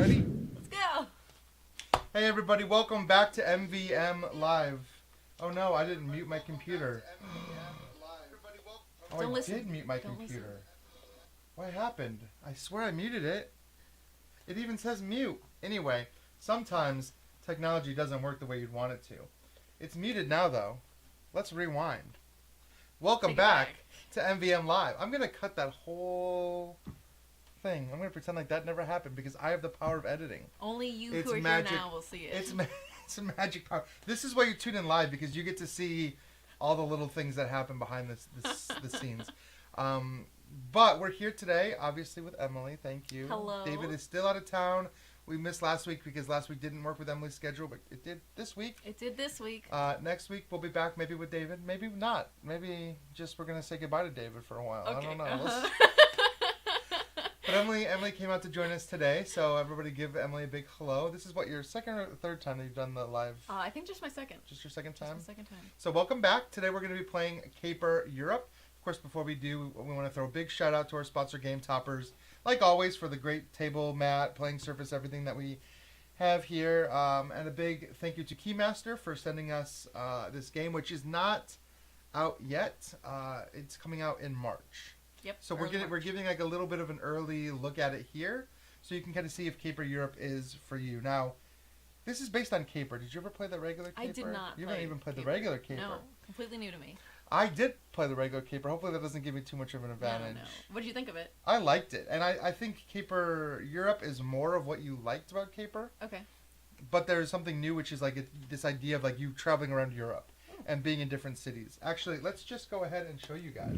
Ready? Let's go. Hey everybody, welcome back to MvMLive. Oh no, I didn't mute my computer. Oh, Don't I listen. did mute my Don't computer. listen. What happened? I swear I muted it. It even says mute. Anyway, sometimes technology doesn't work the way you'd want it to. It's muted now though. Let's rewind. Welcome Take it back to MvMLive. I'm going to cut that whole thing. I'm going to pretend like that never happened because I have the power of editing. Only you It's who are magic. here now will see it. It's a magic power. This is why you tune in live, because you get to see all the little things that happen behind the scenes. But we're here today, obviously, with Emily. Thank you. Hello. David is still out of town. We missed last week because last week didn't work with Emily's schedule, but it did this week. It did this week. Next week we'll be back, maybe with David, maybe not. Maybe just we're gonna say goodbye to David for a while. Okay. I don't know. But Emily came out to join us today, so everybody give Emily a big hello. This is what, your second or third time that you've done the live? I think just my second. Just your second time? Just my second time. So welcome back. Today we're going to be playing Caper Europe. Of course, before we do, we want to throw a big shout out to our sponsor, Game Toppers, like always, for the great table, mat, playing surface, everything that we have here. And a big thank you to Keymaster for sending us this game, which is not out yet. It's coming out in March. Yep. So we're giving like a little bit of an early look at it here, so you can kind of see if Caper Europe is for you. Now, this is based on Caper. Did you ever play the regular Caper? I did not. You haven't even played the regular Caper. No, completely new to me. I did play the regular Caper. Hopefully that doesn't give me too much of an advantage. No. What did you think of it? I liked it, and I think Caper Europe is more of what you liked about Caper. Okay. But there's something new, which is like this idea of like you traveling around Europe and being in different cities. Actually, let's just go ahead and show you guys.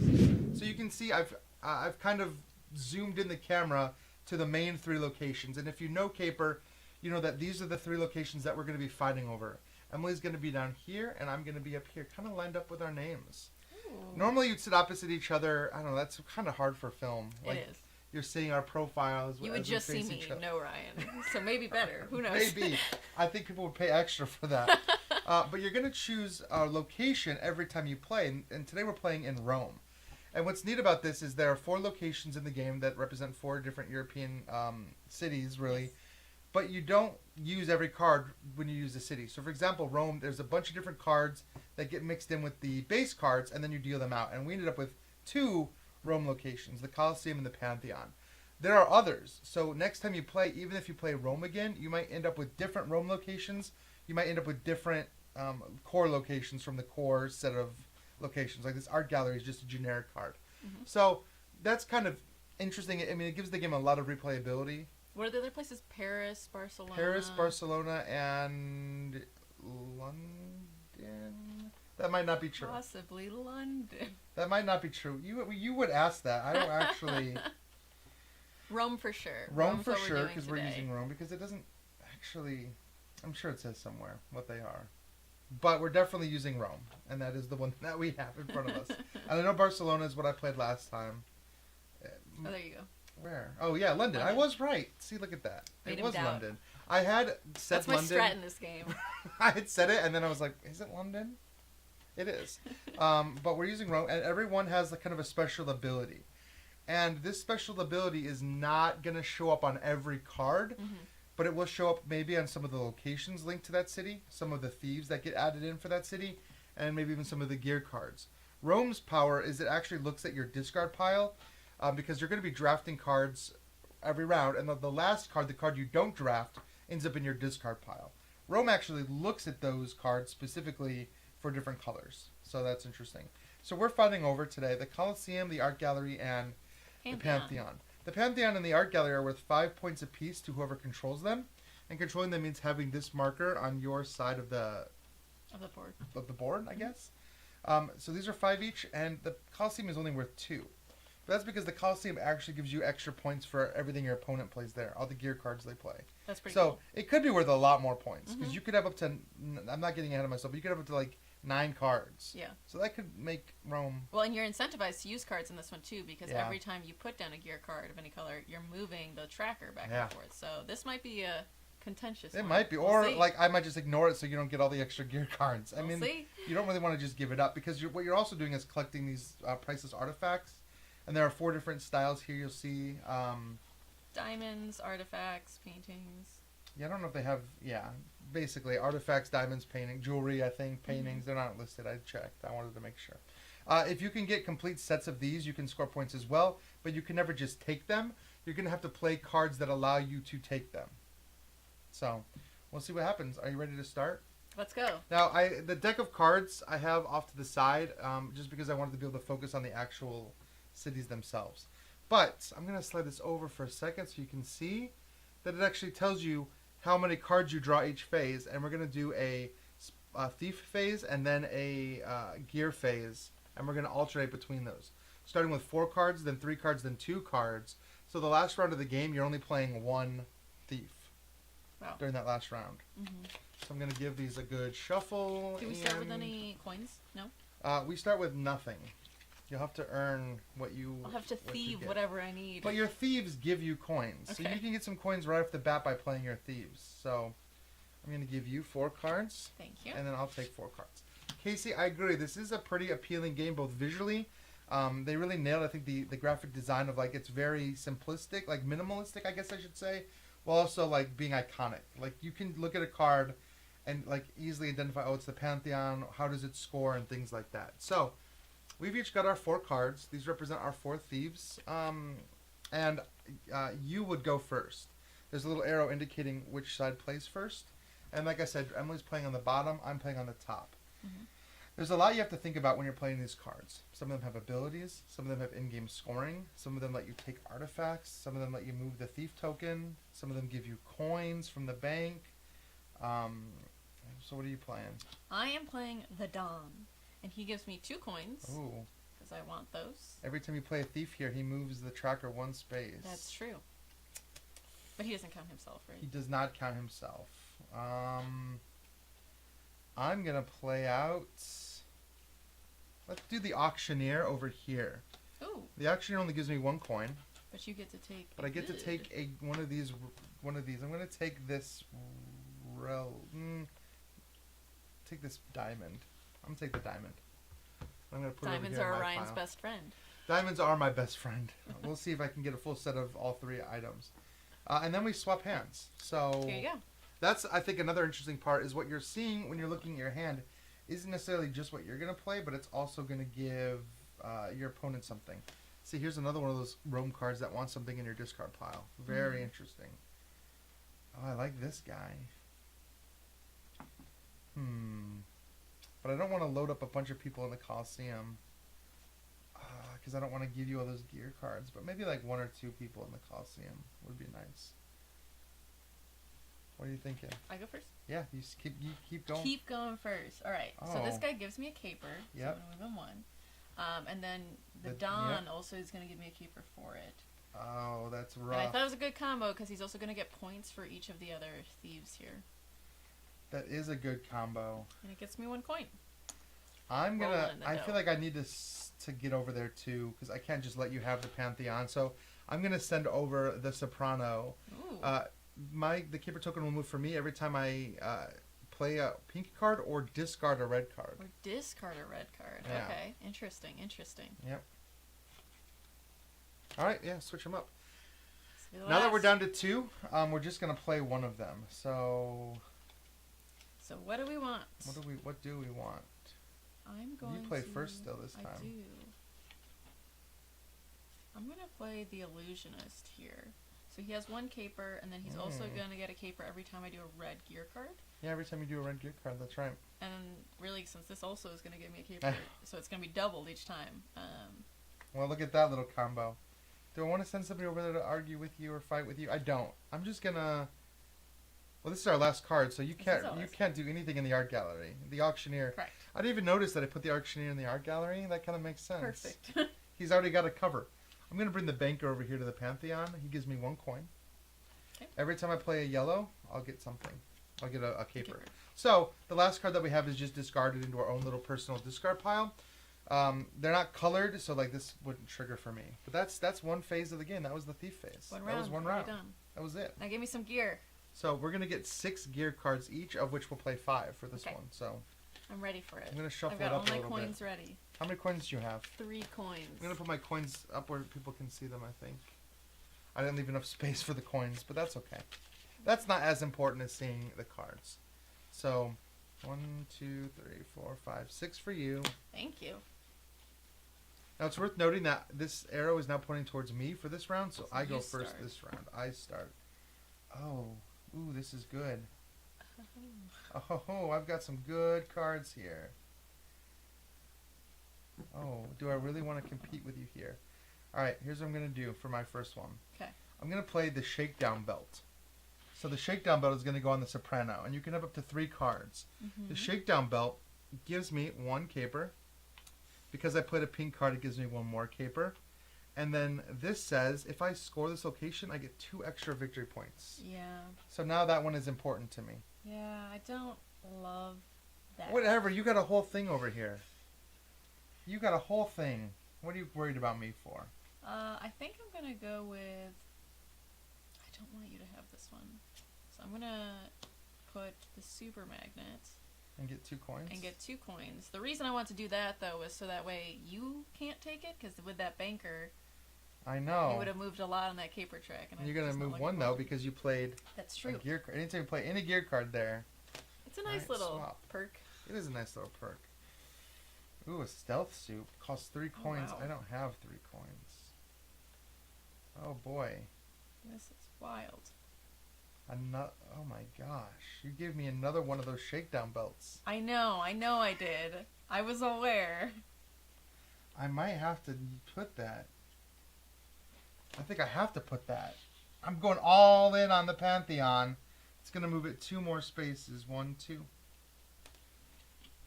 So you can see I've kind of zoomed in the camera to the main three locations. And if you know Caper, you know that these are the three locations that we're going to be fighting over. Emily's going to be down here, and I'm going to be up here, kind of lined up with our names. Ooh. Normally you'd sit opposite each other. I don't know, that's kind of hard for film. Like, it is. You're seeing our profiles. You would just see me, no Ryan. So maybe better. Who knows? Maybe. I think people would pay extra for that. But you're going to choose a location every time you play. And today we're playing in Rome. And what's neat about this is there are 4 locations in the game that represent 4 different European cities, really. Yes. But you don't use every card when you use the city. So, for example, Rome, there's a bunch of different cards that get mixed in with the base cards, and then you deal them out. And we ended up with 2 Rome locations, the Colosseum and the Pantheon. There are others. So next time you play, even if you play Rome again, you might end up with different Rome locations. You might end up with different core locations from the core set of locations. Like this art gallery is just a generic card. Mm-hmm. So that's kind of interesting. I mean, it gives the game a lot of replayability. What are the other places? Paris, Barcelona, and London? That might not be true. Possibly London. That might not be true. You would ask that. I don't actually... Rome for sure. Rome for sure, because we're using Rome, because it doesn't actually... I'm sure it says somewhere what they are. But we're definitely using Rome, and that is the one that we have in front of us. And I know Barcelona is what I played last time. Oh, there you go. Where? Oh, yeah, London. I was right. See, look at that. It was London. I had said London. That's my strat in this game. I had said it, and then I was like, is it London? It is. But we're using Rome, and everyone has kind of a special ability. And this special ability is not going to show up on every card, but it will show up maybe on some of the locations linked to that city, some of the thieves that get added in for that city, and maybe even some of the gear cards. Rome's power is it actually looks at your discard pile, because you're going to be drafting cards every round, and the last card, the card you don't draft, ends up in your discard pile. Rome actually looks at those cards specifically for different colors. So that's interesting. So we're fighting over today the Colosseum, the Art Gallery, and the Pantheon. The Pantheon and the Art Gallery are worth 5 points apiece to whoever controls them. And controlling them means having this marker on your side of the board, I guess. So these are 5 each, and the Colosseum is only worth 2. But that's because the Colosseum actually gives you extra points for everything your opponent plays there, all the gear cards they play. That's pretty cool. So it could be worth a lot more points, because you could have up to, I'm not getting ahead of myself, but you could have up to like 9 cards. Yeah. So that could make Rome... Well, and you're incentivized to use cards in this one, too, because every time you put down a gear card of any color, you're moving the tracker back and forth. So this might be a contentious one. It might be. Or, like, I might just ignore it so you don't get all the extra gear cards. I mean, you don't really want to just give it up, because what you're also doing is collecting these priceless artifacts. And there are 4 different styles here you'll see. Diamonds, artifacts, paintings. Yeah, I don't know if they have, basically artifacts, diamonds, painting, jewelry, I think, paintings. They're not listed. I checked. I wanted to make sure. If you can get complete sets of these, you can score points as well, but you can never just take them. You're going to have to play cards that allow you to take them. So, we'll see what happens. Are you ready to start? Let's go. Now, the deck of cards I have off to the side, just because I wanted to be able to focus on the actual cities themselves. But I'm going to slide this over for a second so you can see that it actually tells you how many cards you draw each phase. And we're going to do a thief phase and then a gear phase. And we're going to alternate between those. Starting with 4 cards, then 3 cards, then 2 cards. So the last round of the game, you're only playing 1 thief. Wow. During that last round. So I'm going to give these a good shuffle. Do we start with any coins? No? We start with nothing. You'll have to earn what you... I'll have to thieve whatever I need. But your thieves give you coins. Okay. So you can get some coins right off the bat by playing your thieves. So I'm going to give you 4 cards. Thank you. And then I'll take 4 cards. Casey, I agree. This is a pretty appealing game, both visually. They really nailed, I think, the graphic design of, like, it's very simplistic, like minimalistic, I guess I should say, while also, like, being iconic. Like, you can look at a card and, like, easily identify, oh, it's the Pantheon, how does it score, and things like that. So we've each got our 4 cards. These represent our 4 thieves. And you would go first. There's a little arrow indicating which side plays first. And like I said, Emily's playing on the bottom. I'm playing on the top. There's a lot you have to think about when you're playing these cards. Some of them have abilities. Some of them have in-game scoring. Some of them let you take artifacts. Some of them let you move the thief token. Some of them give you coins from the bank. So what are you playing? I am playing the Don. And he gives me 2 coins. Ooh. Because I want those. Every time you play a thief here, he moves the tracker 1 space. That's true. But he doesn't count himself, right? He does not count himself. I'm going to play out... Let's do the auctioneer over here. Ooh. The auctioneer only gives me 1 coin. But you get to take... But I get to take one of these. I'm going to take this... take this diamond. I'm going to take the diamond. I'm going to put Diamonds it over here are in my Ryan's pile. best friend. Diamonds are my best friend. We'll see if I can get a full set of all 3 items. And then we swap hands. So here you go. That's, I think, another interesting part is what you're seeing when you're looking at your hand isn't necessarily just what you're going to play, but it's also going to give your opponent something. See, here's another one of those roam cards that wants something in your discard pile. Very interesting. Oh, I like this guy. But I don't want to load up a bunch of people in the Coliseum. Because I don't want to give you all those gear cards. But maybe like 1 or 2 people in the Coliseum would be nice. What are you thinking? I go first? Yeah, you keep going. Keep going first. All right. So this guy gives me a caper. So Yep. I'm going to move him 1. And then the Don also is going to give me a caper for it. Oh, that's rough. And I thought it was a good combo because he's also going to get points for each of the other thieves here. That is a good combo. And it gets me 1 coin. I'm going to... I feel like I need to get over there too because I can't just let you have the Pantheon. So I'm going to send over the Soprano. Ooh. The keeper token will move for me every time I play a pink card or discard a red card. Or discard a red card. Yeah. Okay. Interesting. Yep. All right. Yeah. Switch them up. Now last. that we're down to 2, we're just gonna play one of them. So what do we want? What do we want? I'm going to... You play first still this time. I do. I'm gonna play the Illusionist here. So he has 1 caper, and then he's also going to get a caper every time I do a red gear card. Yeah, every time you do a red gear card, that's right. And really, since this also is going to give me a caper, so it's going to be doubled each time. Well, look at that little combo. Do I want to send somebody over there to argue with you or fight with you? I don't. I'm just going to... Well, this is our last card, so you can't do anything in the art gallery. The auctioneer... Correct. I didn't even notice that I put the auctioneer in the art gallery. That kind of makes sense. Perfect. He's already got a cover. I'm going to bring the banker over here to the Pantheon. He gives me 1 coin. Okay. Every time I play a yellow, I'll get something. I'll get a caper. So the last card that we have is just discarded into our own little personal discard pile. They're not colored, so like this wouldn't trigger for me. But that's 1 phase of the game. That was the thief phase. That was 1 round. Done. That was it. Now give me some gear. So we're going to get 6 gear cards each, of which we'll play 5 for this one. So I'm ready for it. I'm going to shuffle it up a little bit. I've got all my coins ready. How many coins do you have? 3 coins. I'm going to put my coins up where people can see them, I think. I didn't leave enough space for the coins, but that's okay. That's not as important as seeing the cards. So, 1, 2, 3, 4, 5, 6 for you. Thank you. Now, it's worth noting that this arrow is now pointing towards me for this round, so I go first start. this round. I start. Oh, ooh, this is good. Oh, I've got some good cards here. Oh, do I really want to compete with you here? All right, here's what I'm going to do for my first one. Okay. I'm going to play the Shakedown Belt. So the Shakedown Belt is going to go on the Soprano, and you can have up to 3 cards. The Shakedown Belt gives me 1 caper. Because I played a pink card, it gives me 1 more caper. And then this says, if I score this location, I get 2 extra victory points. Yeah. So now that one is important to me. Yeah, I don't love that. Whatever, you got a whole thing over here. You got a whole thing. What are you worried about me for? I think I'm going to go with... I don't want you to have this one. So I'm going to put the super magnet. And get 2 coins? And get 2 coins. The reason I want to do that, though, is so that way you can't take it, because with that banker... I know. You would have moved a lot on that caper track. And you're going to move 1, though, because you played... That's true. A gear card. Anytime you play any gear card there... It's a nice little perk. It is a nice little perk. Ooh, a stealth suit. Costs 3 coins. Wow. I don't have 3 coins. Oh, boy. This is wild. Oh, my gosh. You gave me another one of those shakedown belts. I know I did. I was aware. I might have to put that. I think I have to put that. I'm going all in on the Pantheon. It's going to move it 2 more spaces. 1, 2.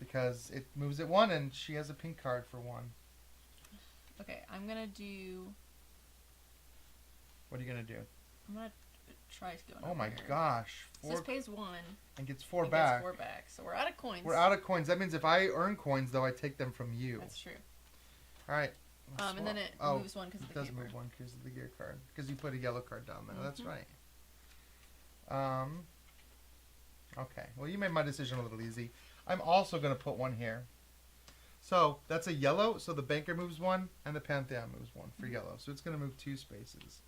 Because it moves it 1 and she has a pink card for 1. Okay, I'm going to do... What are you going to do? I'm going to try going Oh my here. gosh. So this pays 1. And gets 4 and back. Gets 4 back. So we're out of coins. We're out of coins. That means if I earn coins, though, I take them from you. That's true. All right. And then it moves 1 because of the It does caper. move 1 because of the gear card. Because you put a yellow card down there. That's right. Okay. Well, you made my decision a little easy. I'm also going to put 1 here. So that's a yellow. So the banker moves 1 and the Pantheon moves 1 for yellow. So it's going to move 2 spaces.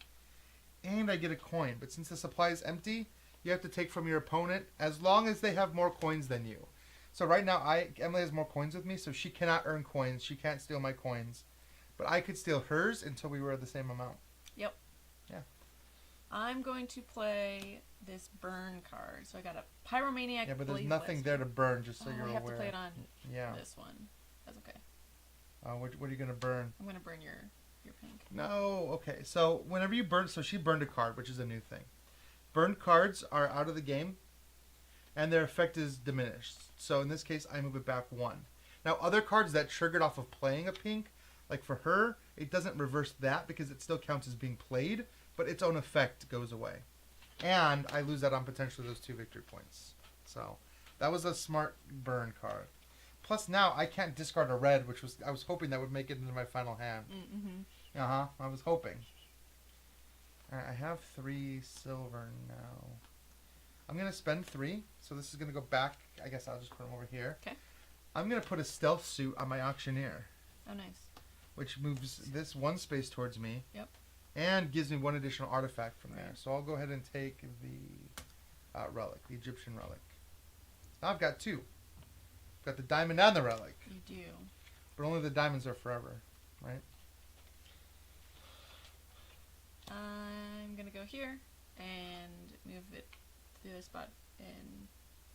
And I get a coin. But since the supply is empty, you have to take from your opponent as long as they have more coins than you. So right now, Emily has more coins with me, so she cannot earn coins. She can't steal my coins. But I could steal hers until we were at the same amount. Yep. Yeah. I'm going to play this burn card. So I got a Pyromaniac. Yeah, but there's nothing there to burn, just so you're aware. I have to play it on this one. That's okay. What are you going to burn? I'm going to burn your pink. No, okay. So whenever you burn, so she burned a card, which is a new thing. Burned cards are out of the game, and their effect is diminished. So in this case, I move it back 1. Now, other cards that triggered off of playing a pink, like for her, it doesn't reverse that because it still counts as being played, but its own effect goes away. And I lose out on potentially those 2 victory points. So that was a smart burn card. Plus now I can't discard a red, which I was hoping that would make it into my final hand. I was hoping. Alright, I have 3 silver now. I'm going to spend 3, so this is going to go back. I guess I'll just put them over here. Okay. I'm going to put a stealth suit on my auctioneer. Oh, nice. Which moves this 1 space towards me. Yep. And gives me 1 additional artifact from there. So I'll go ahead and take the relic, the Egyptian relic. Now I've got 2. I've got the diamond and the relic. You do. But only the diamonds are forever, right? I'm going to go here and move it to the spot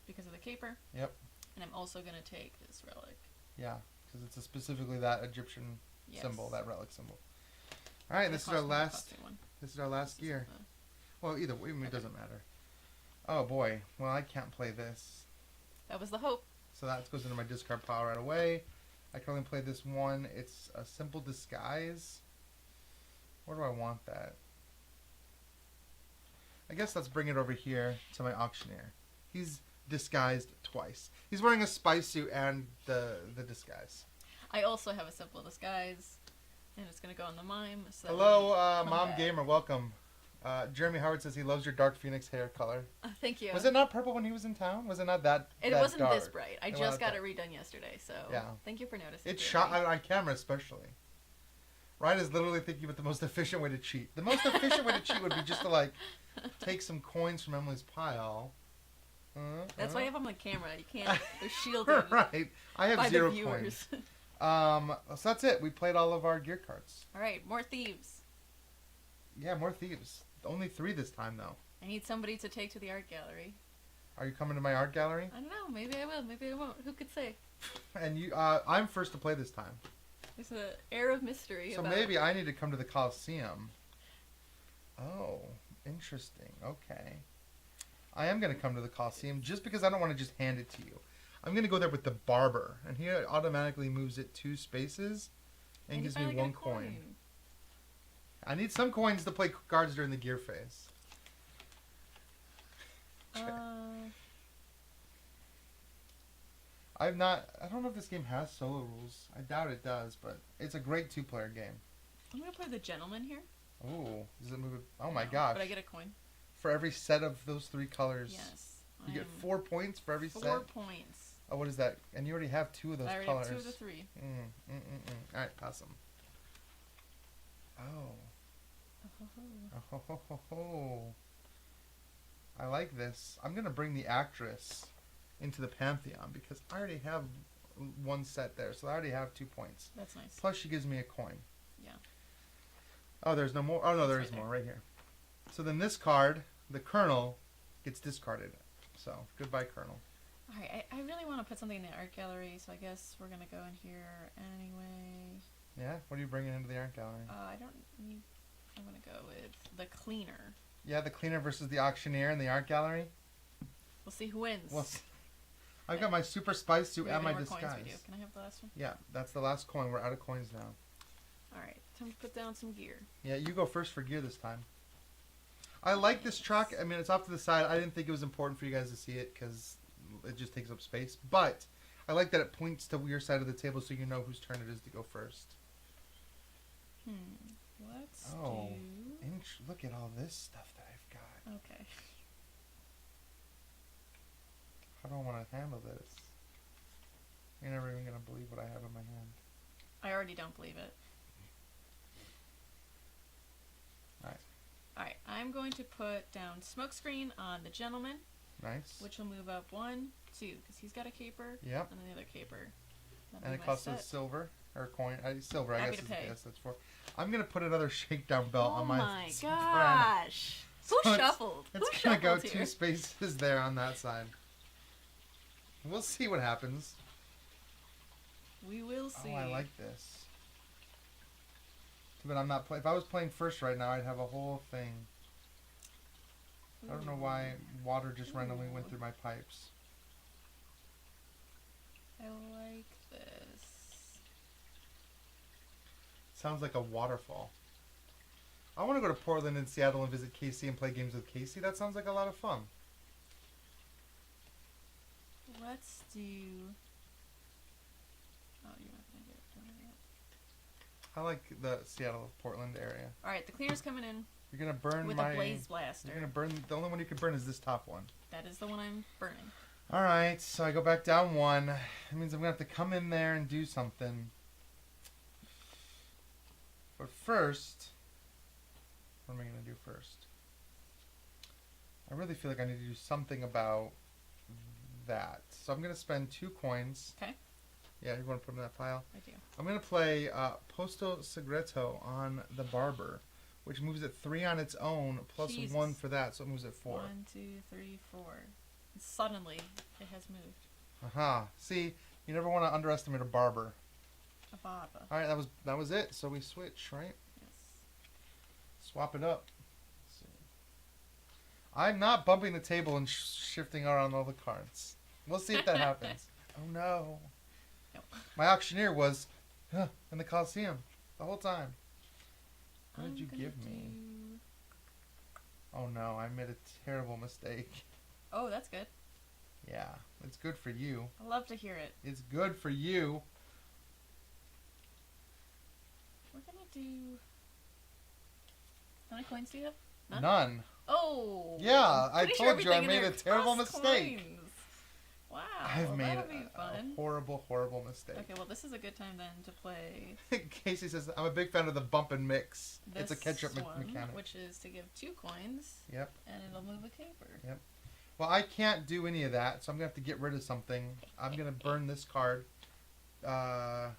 because of the caper. Yep. And I'm also going to take this relic. Yeah, because it's specifically that Egyptian symbol, that relic symbol. All right, this is our last. This is our last gear. Well, either way, it doesn't matter. Oh boy, well I can't play this. That was the hope. So that goes into my discard pile right away. I can only play this 1. It's a simple disguise. Where do I want that? I guess let's bring it over here to my auctioneer. He's disguised twice. He's wearing a spy suit and the disguise. I also have a simple disguise, and it's going to go on the mime. So hello, Mom Gamer. Welcome. Jeremy Howard says he loves your Dark Phoenix hair color. Thank you. Was it not purple when he was in town? Was it not that It that wasn't dark? this bright. I just got it redone yesterday, so thank you for noticing. It's shot on camera especially. Ryan is literally thinking about the most efficient way to cheat. The most efficient way to cheat would be just to like take some coins from Emily's pile. That's why I have them on camera. You can't. They're shielded. Right. I have by 0 the viewers. coins. So that's it. We played all of our gear cards. All right, more thieves. Yeah, more thieves. Only 3 this time though. I need somebody to take to the art gallery. Are you coming to my art gallery? I don't know. Maybe I will. Maybe I won't. Who could say? And you, I'm first to play this time. There's an air of mystery. So maybe I need to come to the Coliseum. Oh, interesting. Okay. I am going to come to the Coliseum just because I don't want to just hand it to you. I'm going to go there with the barber. And he automatically moves it 2 spaces and gives me 1 coin. I need some coins to play cards during the gear phase. I don't know if this game has solo rules. I doubt it does, but it's a great 2-player game. I'm going to play the gentleman here. Oh, does it move it? Oh my gosh. But I get a coin. For every set of those 3 colors. Yes. You get 4 points for every set? 4 points. Oh, what is that? And you already have 2 of those colors. I already have 2 of the 3. Alright, pass them. Oh. Oh. I like this. I'm going to bring the actress into the Pantheon because I already have 1 set there. So I already have 2 points. That's nice. Plus she gives me a coin. Yeah. Oh, there's no more. Oh, no, there is more right here. So then this card, the Colonel, gets discarded. So, goodbye, Colonel. Alright, I really want to put something in the art gallery, so I guess we're going to go in here anyway. Yeah? What are you bringing into the art gallery? I'm going to go with the cleaner. Yeah, the cleaner versus the auctioneer in the art gallery? We'll see who wins. I've got my super spy suit and my disguise. Coins we do? Can I have the last one? Yeah, that's the last coin. We're out of coins now. Alright, time to put down some gear. Yeah, you go first for gear this time. I like this truck. I mean, it's off to the side. I didn't think it was important for you guys to see it because it just takes up space. But I like that it points to your side of the table so you know whose turn it is to go first. Let's look at all this stuff that I've got. Okay. How do I want to handle this? You're never even going to believe what I have in my hand. I already don't believe it. Alright, I'm going to put down Smokescreen on the gentleman. Nice. Which will move up 1, 2, because he's got a caper. Yep. And the other caper. And it costs us silver. Or coin. Silver, I guess. That's for. I'm going to put another shakedown belt on my. Oh my gosh. Who shuffled? It's going to go 2 spaces there on that side. We'll see what happens. We will see. Oh, I like this. But I'm not if I was playing first right now, I'd have a whole thing. I don't know why water just randomly went through my pipes. I like this. Sounds like a waterfall. I want to go to Portland and Seattle and visit Casey and play games with Casey. That sounds like a lot of fun. Let's do... Oh, you're not going to get it yet. I like the Seattle-Portland area. Alright, the cleaner's coming in. You're going to burn with a blaze blaster. You're going to burn... The only one you can burn is this top one. That is the one I'm burning. Alright, so I go back down 1. That means I'm going to have to come in there and do something. But first... What am I going to do first? I really feel like I need to do something about that. So I'm going to spend 2 coins. Okay. Yeah, you want to put them in that pile? I do. I'm going to play Posto Segreto on the Barber, which moves it 3 on its own, plus Jesus. 1 for that, so it moves it 4. 1, 2, 3, 4. And suddenly, it has moved. Aha. See, you never want to underestimate a barber. A barber. Alright, that was it. So we switch, right? Yes. Swap it up. Let's see. I'm not bumping the table and shifting around all the cards. We'll see if that happens. Oh no. No. My auctioneer was in the Coliseum the whole time. What did you give me? Oh no, I made a terrible mistake. Oh, that's good. Yeah, it's good for you. I love to hear it. It's good for you. We're gonna do... How many coins do you have? None. Oh. Yeah, I told you I made a terrible mistake. Coins. Wow. I've made that'll be fun. a horrible, horrible mistake. Okay, well, this is a good time then to play. Casey says, I'm a big fan of the bump and mix. This It's a catch-up one, mechanic. which is to give 2 coins. Yep. And it'll move a caper. Yep. Well, I can't do any of that, so I'm going to have to get rid of something. I'm going to burn this card for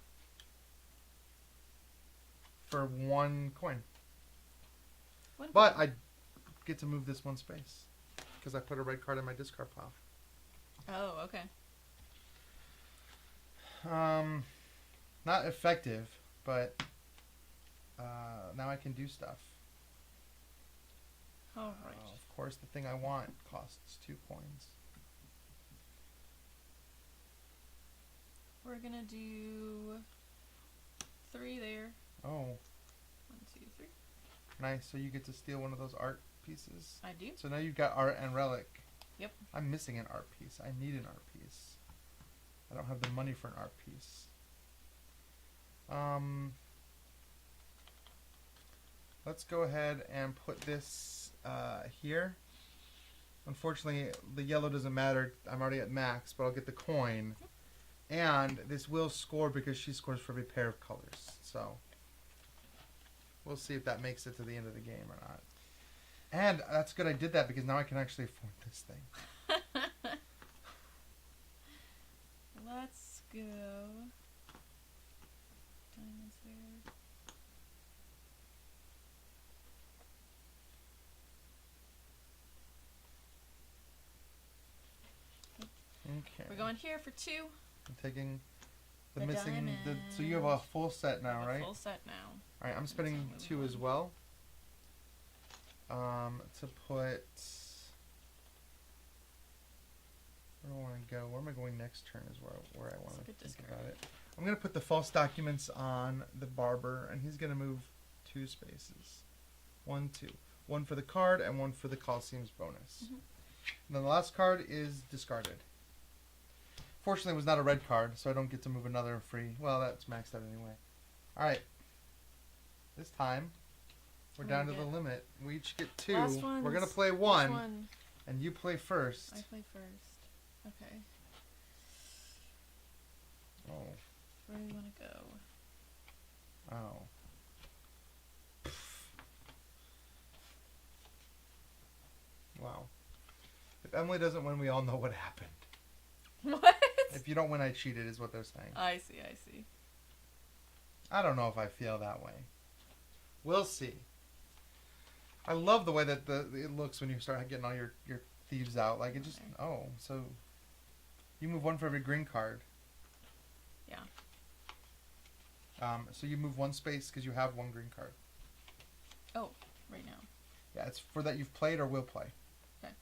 1 coin. But I get to move this 1 space because I put a red card in my discard pile. Oh, okay. Not effective, but now I can do stuff. All right. Of course, the thing I want costs 2 coins. We're gonna do 3 there. Oh. 1, 2, 3. Nice. So you get to steal one of those art pieces. I do. So now you've got art and relic. Yep. I'm missing an art piece. I need an art piece. I don't have the money for an art piece. Let's go ahead and put this here. Unfortunately, the yellow doesn't matter. I'm already at max, but I'll get the coin. And this will score because she scores for every pair of colors. So we'll see if that makes it to the end of the game or not. And that's good I did that because now I can actually afford this thing. Let's go. Diamonds there. Okay. We're going here for 2. I'm taking the The missing. So you have a full set now, right? Full set now. All right. I'm spending 2 as well. To put. Where do I want to go? Where am I going next turn? Is where I want to think about it. I'm gonna put the false documents on the barber, and he's gonna move 2 spaces. 1, 2. 1 for the card and 1 for the Coliseum's bonus. Mm-hmm. And then the last card is discarded. Fortunately, it was not a red card, so I don't get to move another free. Well, that's maxed out anyway. All right. This time, we're down to the limit. We each get 2. We're going to play 1, and you play first. I play first. Okay. Oh. Where do you want to go? Oh. Wow. If Emily doesn't win, we all know what happened. What? If you don't win, I cheated, is what they're saying. I see. I don't know if I feel that way. We'll see. I love the way that it looks when you start getting all your thieves out. Like, it just... Oh, so... You move 1 for every green card. Yeah. So you move 1 space because you have 1 green card. Oh, right now. Yeah, it's for that you've played or will play. Okay.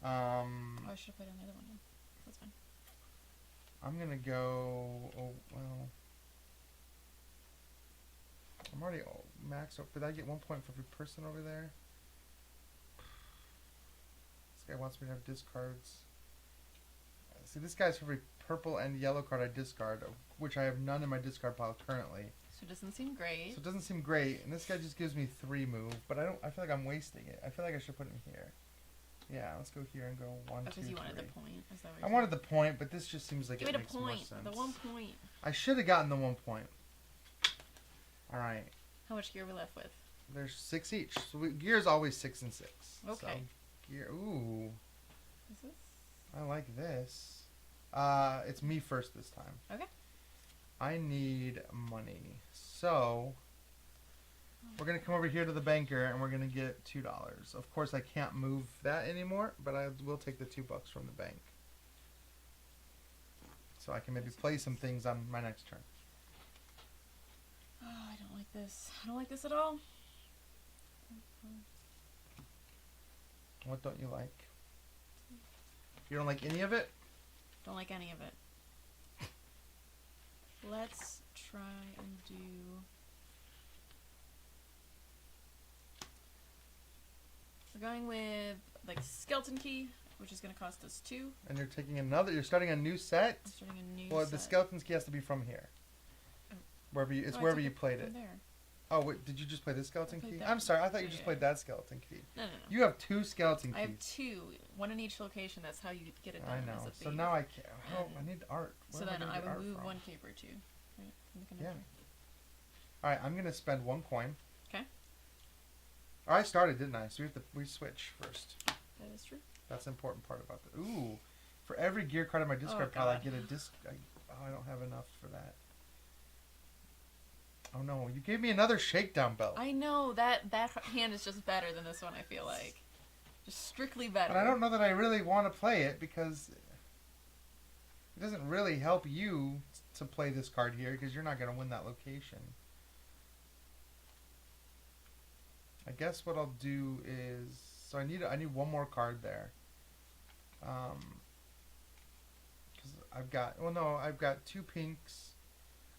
Oh, I should have played on the other one then. That's fine. I'm gonna go... Oh, well... I'm already maxed out. Did I get 1 point for every person over there? This guy wants me to have discards. See, this guy's for every purple and yellow card I discard, which I have none in my discard pile currently. So it doesn't seem great. So it doesn't seem great, and this guy just gives me 3 move, but I feel like I'm wasting it. I feel like I should put him here. Yeah, let's go here and go 1, 2, 3. Because you wanted the point. Is that what I wanted the point, but this just seems like Give it it makes a more point. sense. The 1 point. I should have gotten the 1 point. All right. How much gear are we left with? There's 6 each. So gear's always 6 and 6. Okay. So gear. Ooh. Is this? I like this. It's me first this time. Okay. I need money. So we're gonna come over here to the banker and we're gonna get $2. Of course I can't move that anymore, but I will take the $2 from the bank. So I can maybe play some things on my next turn. Oh, I don't like this. I don't like this at all. What don't you like? You don't like any of it? Don't like any of it. Let's try and do... We're going with, like, Skeleton Key, which is going to cost us 2. And you're taking another... You're starting a new set? I'm starting a new Well, set. the Skeleton's Key has to be from here. Oh. Wherever you... It's Oh, wherever you played it. There. Oh, wait, did you just play this skeleton key? I'm sorry, I thought you just played that skeleton key. No. You have 2 skeleton keys. I have 2, one in each location. That's how you get it done. I know. So now I can't. Oh, I need art. Where so then I would move 1 cape or 2. Right? Yeah. All right, I'm going to spend 1 coin. Okay. I started, didn't I? So we switch first. That is true. That's the important part about it. Ooh. For every gear card in my discard pile, I get a disc. I don't have enough for that. Oh no, you gave me another shakedown belt. I know, that hand is just better than this one, I feel like. Just strictly better. But I don't know that I really want to play it because it doesn't really help you to play this card here because you're not going to win that location. I guess what I'll do is, so I need 1 more card there. Because I've got 2 pinks.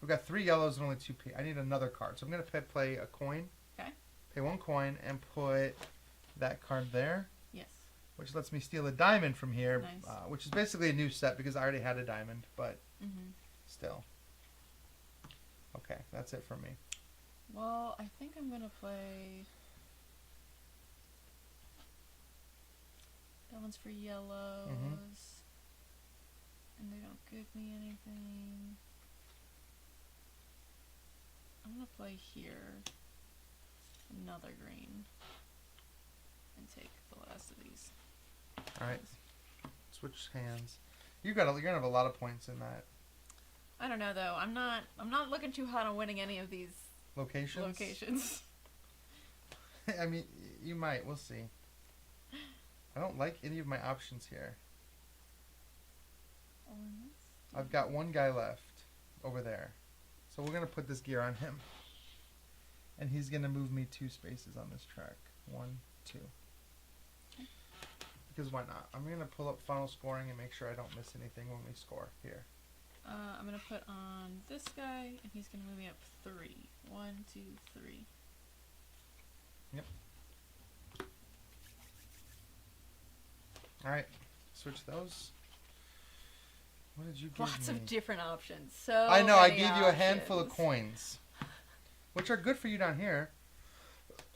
We've got 3 yellows and only 2 pink. I need another card. So I'm going to play a coin. Okay. Pay 1 coin and put that card there. Yes. Which lets me steal a diamond from here. Nice. Which is basically a new set because I already had a diamond. But still. Okay, that's it for me. Well, I think I'm going to play... That one's for yellows. And they don't give me anything. I'm going to play here another green and take the last of these. Alright. Switch hands. You're going to have a lot of points in that. I don't know though. I'm not looking too hot on winning any of these locations. I mean, you might. We'll see. I don't like any of my options here. I've got 1 guy left over there. So we're going to put this gear on him. And he's going to move me 2 spaces on this track. 1, 2. Because why not? I'm going to pull up final scoring and make sure I don't miss anything when we score here. I'm going to put on this guy, and he's going to move me up 3. 1, 2, 3. Yep. Alright. Switch those. What did you give Lots me? of different options. So I know, I many gave you a handful of options. coins. Which are good for you down here.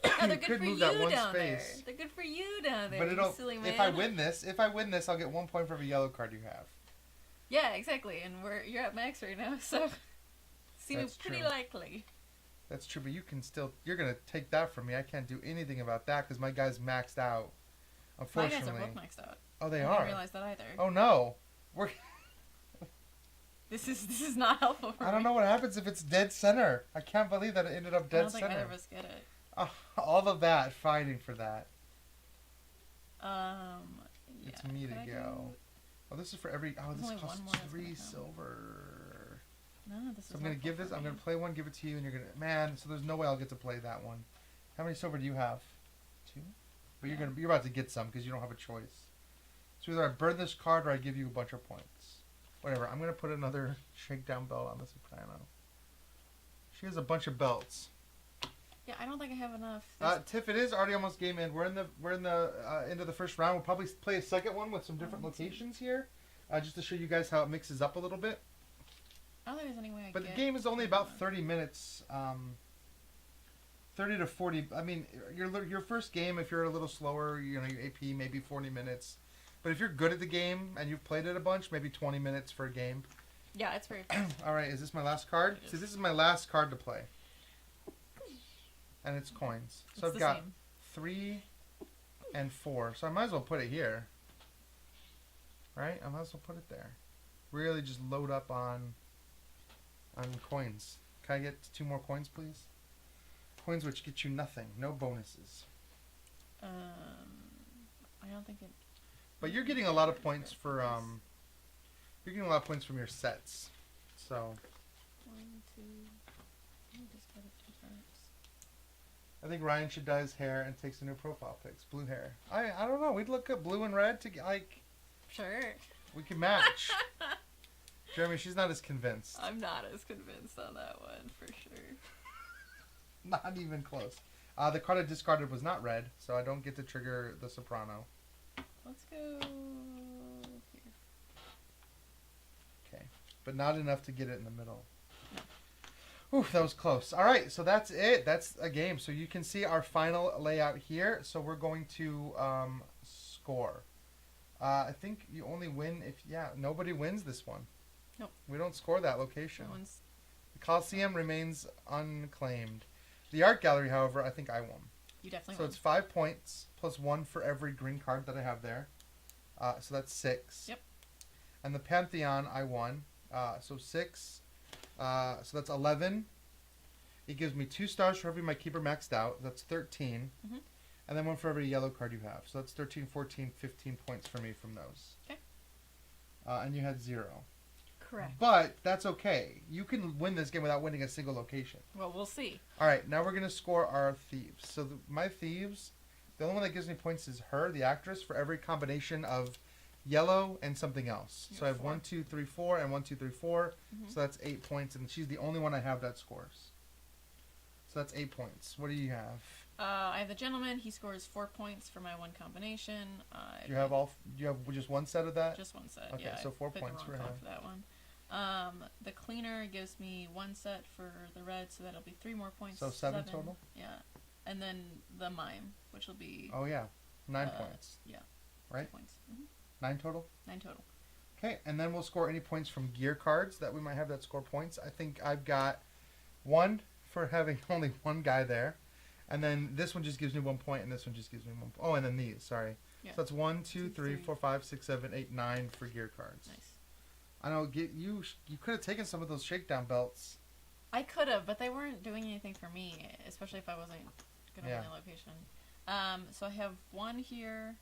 No, they're You good could for move you that 1 down there. space. They're good for you down there, But it'll, you silly man. if I win this, I'll get 1 point for every yellow card you have. Yeah, exactly. And you're at max right now, so seems pretty true. likely. That's true, but you're gonna take that from me. I can't do anything about that because my guy's maxed out. Unfortunately. My guys are both maxed out. Oh, they I are. didn't realize that either. Oh no, This is not helpful for me. I don't know what happens if it's dead center. I can't believe that it ended up dead center. I don't think either of us get it. All of that fighting for that. Yeah. It's me to go. Oh, this is for every. Oh, this costs 3 silver. No, this is. So I'm gonna give this. I'm gonna play 1, give it to you, and you're gonna. Man, so there's no way I'll get to play that one. How many silver do you have? 2. But you're about to get some because you don't have a choice. So either I burn this card or I give you a bunch of points. Whatever. I'm gonna put another shakedown belt on the soprano. She has a bunch of belts. Yeah, I don't think I have enough. Tiff, it is already almost game end. We're in the end of the first round. We'll probably play a second one with some different locations here, just to show you guys how it mixes up a little bit. I don't think there's any way But the game is only about 30 minutes, 30 to 40. I mean, your first game, if you're a little slower, your AP maybe 40 minutes. But if you're good at the game and you've played it a bunch, maybe 20 minutes for a game. Yeah, it's very fast. All right, is this my last card? See, this is my last card to play. And it's coins. So I've got 3 and 4. So I might as well put it here. Right? I might as well put it there. Really just load up on coins. Can I get 2 more coins, please? Coins which get you nothing. No bonuses. I don't think it... But you're getting a lot of points for... You're getting a lot of points from your sets. So... 1, 2... Let me just get it different. I think Ryan should dye his hair and take some new profile pics. Blue hair. I don't know. We'd look at blue and red to like. Sure. We could match. Jeremy, she's not as convinced. I'm not as convinced on that one for sure. Not even close. The card I discarded was not red, so I don't get to trigger the soprano. Let's go here. Okay, but not enough to get it in the middle. No. Ooh, that was close. All right, so that's it. That's a game. So you can see our final layout here. So we're going to score. I think you only win if, nobody wins this one. Nope. We don't score that location. No one's... The Coliseum remains unclaimed. The art gallery, however, I think I won. You definitely So won. it's 5 points plus 1 for every green card that I have there. So that's 6. Yep. And the Pantheon, I won. So 6. So that's 11. It gives me 2 stars for every my keeper maxed out. That's 13. Mm-hmm. And then 1 for every yellow card you have. So that's 13, 14, 15 points for me from those. Okay. And you had 0. Correct. But that's okay. You can win this game without winning a single location. Well, we'll see. All right, now we're going to score our Thieves. So my Thieves, the only one that gives me points is her, the actress, for every combination of yellow and something else. So I have 1, 2, 3, 4, and 1, 2, 3, 4. Mm-hmm. So that's 8 points, and she's the only one I have that scores. So that's 8 points. What do you have? I have the gentleman. He scores 4 points for my one combination. Do you have just one set of that? Just one set. Okay, yeah, so 4 I picked points the for wrong him. color for that one. The cleaner gives me 1 set for the red, so that'll be 3 more points. So 7 total? Yeah. And then the mime, which will be... Oh, yeah. 9 points. Yeah. Right? 2 points. Mm-hmm. 9 total? 9 total. Okay, and then we'll score any points from gear cards that we might have that score points. I think I've got 1 for having only 1 guy there. And then this one just gives me 1 point, and this one just gives me 1 point. Oh, and then these, sorry. Yeah. So that's 1, 2, 3, 4, 5, 6, 7, 8, 9 for gear cards. Nice. I know, you could have taken some of those shakedown belts. I could have, but they weren't doing anything for me, especially if I wasn't going to win the location. So I have 1 here,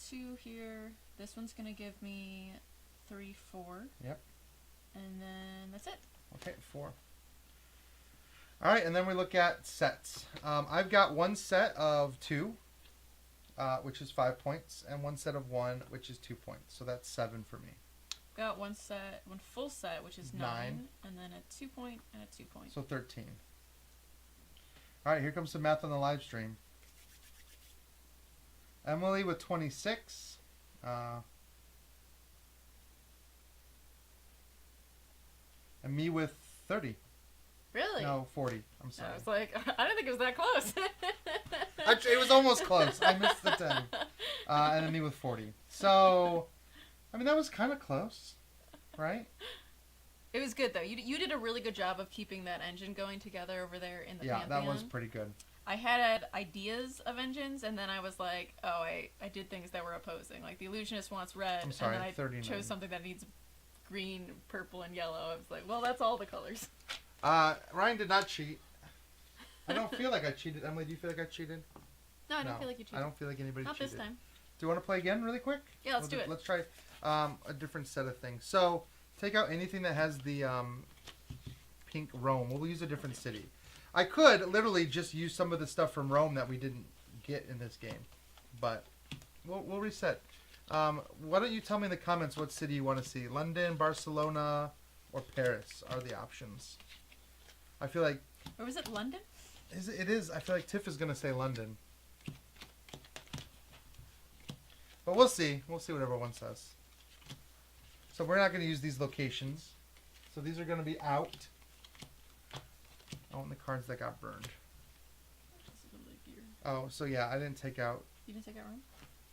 2 here. This one's going to give me 3, 4. Yep. And then that's it. Okay, 4. All right, and then we look at sets. I've got 1 set of 2, which is 5 points, and 1 set of 1, which is 2 points. So that's 7 for me. Got 1 full set, which is 9, and then a 2 point and a 2 point. So 13. All right, here comes the math on the live stream. Emily with 26. And me with 30. Really? No, 40. I'm sorry. I was like, I didn't think it was that close. Actually, it was almost close. I missed the 10. And then me with 40. So, I mean, that was kind of close, right? It was good, though. You did a really good job of keeping that engine going together over there in the Pantheon. Yeah, that was pretty good. I had ideas of engines, and then I was like, oh, I did things that were opposing. Like, the illusionist wants red, I'm sorry, and then I 39. chose something that needs green, purple, and yellow. I was like, well, that's all the colors. Ryan did not cheat. I don't feel like I cheated. Emily, do you feel like I cheated? No, I don't feel like you cheated. I don't feel like anybody Not cheated. this time. Do you want to play again really quick? Yeah, let's do it. Let's try a different set of things. So, take out anything that has the pink Rome. We'll use a different city. I could literally just use some of the stuff from Rome that we didn't get in this game. But we'll reset. Why don't you tell me in the comments what city you want to see? London, Barcelona, or Paris are the options. I feel like... Or was it London? It is. I feel like Tiff is going to say London. But we'll see. We'll see what everyone says. So we're not going to use these locations. So these are going to be out. Oh, and the cards that got burned. Oh, so yeah, I didn't take out... You didn't take out Rome?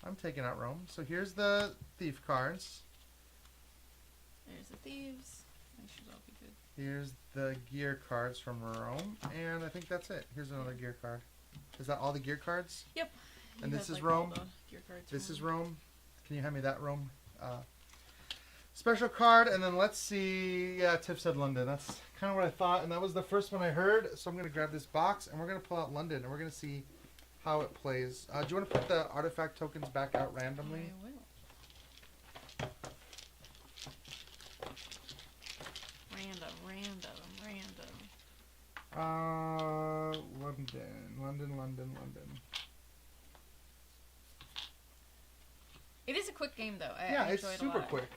I'm taking out Rome. So here's the thief cards. There's the thieves. They should all be good. Here's the gear cards from Rome. And I think that's it. Here's another gear card. Is that all the gear cards? Yep. And You this have, is like, all Rome. the gear cards This from is Rome. Can you hand me that Rome? Special card, and then let's see. Yeah, Tiff said London. That's kind of what I thought, and that was the first one I heard. So I'm going to grab this box, and we're going to pull out London, and we're going to see how it plays. Do you want to put the artifact tokens back out randomly? I will. Random. London. It is a quick game, though. Yeah, I it's enjoy it a super lot. quick.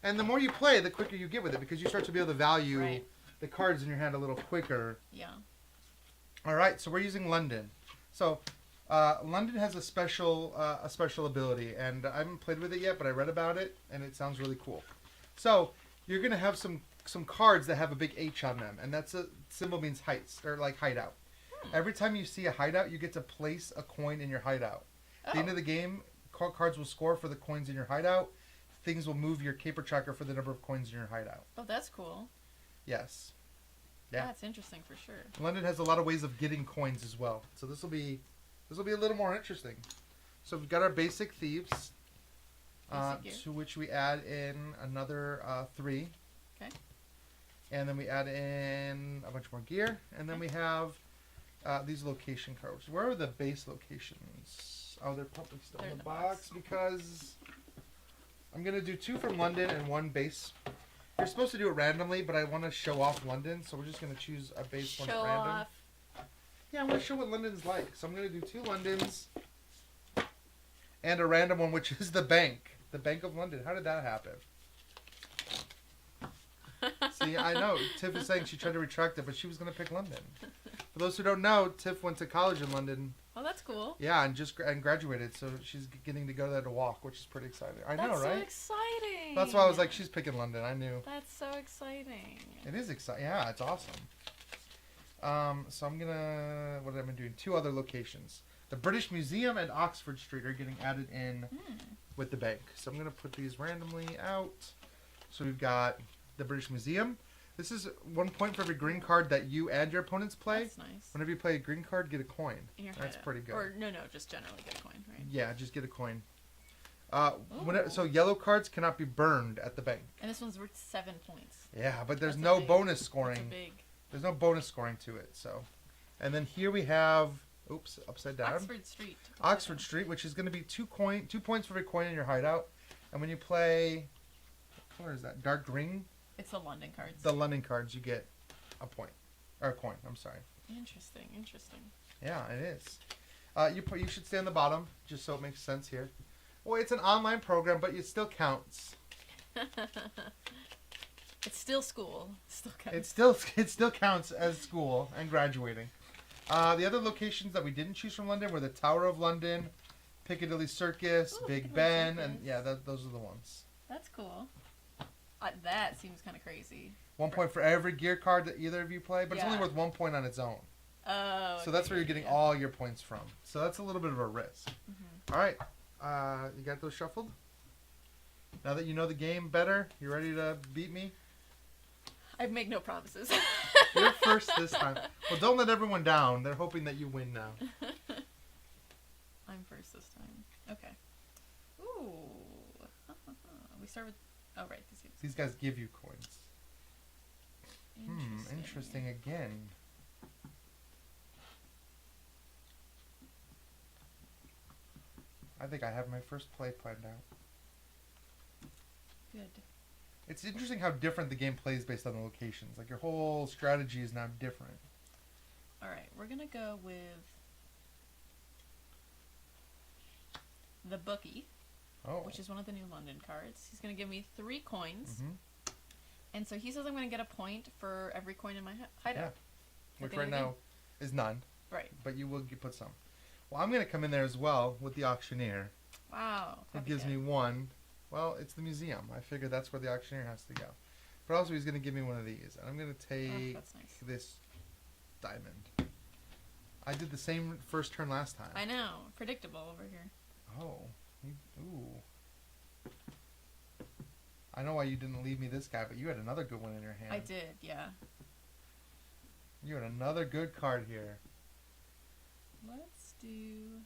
And the more you play, the quicker you get with it, because you start to be able to value the cards in your hand a little quicker. Yeah. All right, so we're using London. So London has a special ability, and I haven't played with it yet, but I read about it, and it sounds really cool. So you're going to have some some cards that have a big H on them, and that's a symbol means heights or like hideout. Every time you see a hideout, you get to place a coin in your hideout. At the end of the game, cards will score for the coins in your hideout. Things will move your caper tracker for the number of coins in your hideout. Oh, that's cool. Yes. Yeah. That's interesting for sure. London has a lot of ways of getting coins as well, so this will be a little more interesting. So we've got our basic thieves, to which we add in another 3. Okay. And then we add in a bunch more gear, and then we have these location cards. Where are the base locations? Oh, they're probably still in the box because I'm gonna do 2 from London and 1 base. You're supposed to do it randomly, but I want to show off London, so we're just going to choose a base one at random. Off. Yeah, I want to show what London's like. So I'm going to do 2 Londons and a random one, which is the bank. The Bank of London. How did that happen? See, I know. Tiff is saying she tried to retract it, but she was going to pick London. For those who don't know, Tiff went to college in London. Oh, that's cool. Yeah, and graduated, so she's getting to go there to walk, which is pretty exciting. I know, right? That's so exciting. That's why I was like, she's picking London. I knew. That's so exciting. It is exciting. Yeah, it's awesome. So I'm gonna. What am I doing? 2 other locations. The British Museum and Oxford Street are getting added in with the bank. So I'm gonna put these randomly out. So we've got the British Museum. This is 1 point for every green card that you and your opponents play. That's nice. Whenever you play a green card, get a coin. That's pretty good. Or no, just generally get a coin, right? Yeah, just get a coin. So yellow cards cannot be burned at the bank. And this one's worth 7 points. Yeah, but there's no bonus scoring. That's There's no bonus scoring to it. So, and then here we have, oops, upside down. Oxford Street, which is going to be 2 points for every coin in your hideout. And when you play, what color is that? Dark green. It's the London cards. The London cards, you get a point or a coin. I'm sorry. Interesting. Yeah, it is. You should stay on the bottom just so it makes sense here. Well, it's an online program, but it still counts. It's still school. Still counts. It still counts as school and graduating. The other locations that we didn't choose from London were the Tower of London, Piccadilly Circus, Big Ben, and yeah, those are the ones. That's cool. That seems kind of crazy. 1 point for every gear card that either of you play, but it's only worth 1 point on its own. Oh. So that's where you're getting all your points from. So that's a little bit of a risk. Mm-hmm. All right. You got those shuffled? Now that you know the game better, you ready to beat me? I make no promises. You're first this time. Well, don't let everyone down. They're hoping that you win now. I'm first this time. Okay. Ooh. We start with... Oh, right. These guys give you coins. Interesting again. I think I have my first play planned out. Good. It's interesting how different the game plays based on the locations. Like, your whole strategy is now different. Alright, we're going to go with the Bookie, which is one of the new London cards. He's going to give me 3 coins. Mm-hmm. And so he says I'm going to get a point for every coin in my hideout. Yeah. Which right now is none. Right. But you will put some. Well, I'm going to come in there as well with the auctioneer. Wow. It gives me 1. Well, it's the museum. I figured that's where the auctioneer has to go. But also he's going to give me one of these. And I'm going to take this diamond. I did the same first turn last time. I know. Predictable over here. Oh. Ooh. I know why you didn't leave me this guy, but you had another good one in your hand. I did, yeah. You had another good card here. Let's do...